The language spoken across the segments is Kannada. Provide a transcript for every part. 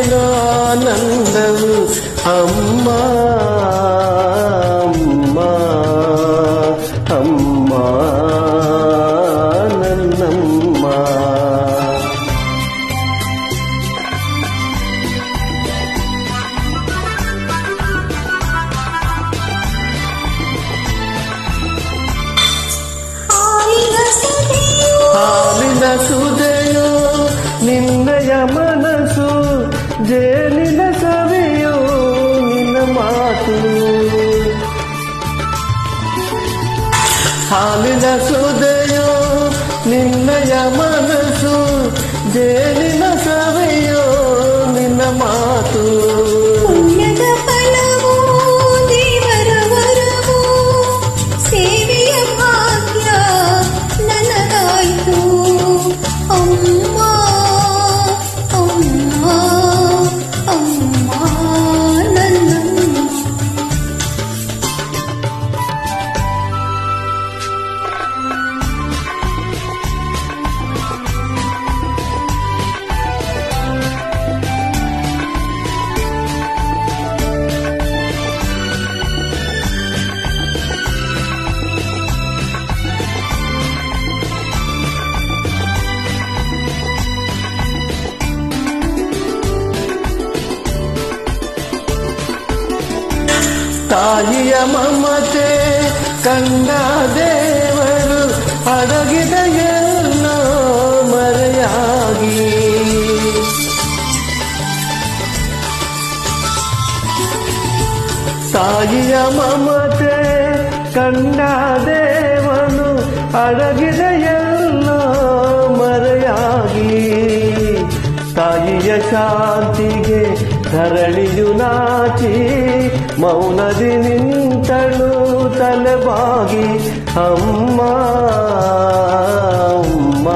ಏನೋ ಆನಂದವು ಅಮ್ಮ ಅಮ್ಮ ಅಮ್ಮ ನನ್ನಮ್ಮ. ಹಾಲಿನ ಸುದೆಯೋ ನಿನ್ನಯ ಮನಸ್ಸು, ಜೇನಿನ ಸವಿಯೋ ನಿನ್ನ ಮಾತು. ಹಾಲಿನ ಸುದೆಯೋ ನಿನ್ನಯ ಮನಸ್ಸು, ಜೇನಿನ ಸವಿಯೋ ನಿನ್ನ ಮಾತು. ಪುಣ್ಯದ ಫಲವೋ ದೇವರ ವರವೋ, ಸೇವೆಯ ಭಾಗ್ಯ ನನಗಾಯ್ತು ಅಮ್ಮ ಅಮ್ಮ ಅಮ್ಮ ನನ್ನಮ್ಮ. ತಾಯಿಯ ಮಮತೆ ಕಂಡ ದೇವರು ಅಡಗಿದ ಎಲ್ಲೋ ಮರೆಯಾಗಿ. ತಾಯಿಯ ಮಮತೆ ಕಂಡ ದೇವನು ಅಡಗಿದ ಎಲ್ಲೋ ಮರೆಯಾಗಿ. ತಾಯಿಯ ಶಾಂತಿಗೆ ಧರಣಿಯು ನಾಚಿ ಮೌನದಿ ನಿಂತಳು ತಲೆಬಾಗಿ. ಅಮ್ಮ ಅಮ್ಮ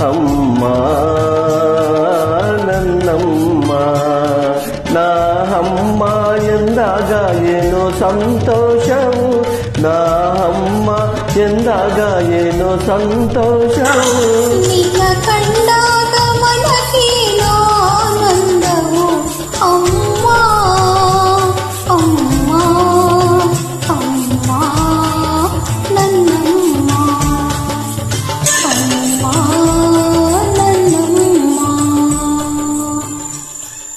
ಅಮ್ಮ ನನ್ನಮ್ಮ. ನಾ ಅಮ್ಮ ಎಂದಾಗ ಏನೋ ಸಂತೋಷವು, ನಾ ಅಮ್ಮ ಎಂದಾಗ ಏನೋ ಸಂತೋಷವು.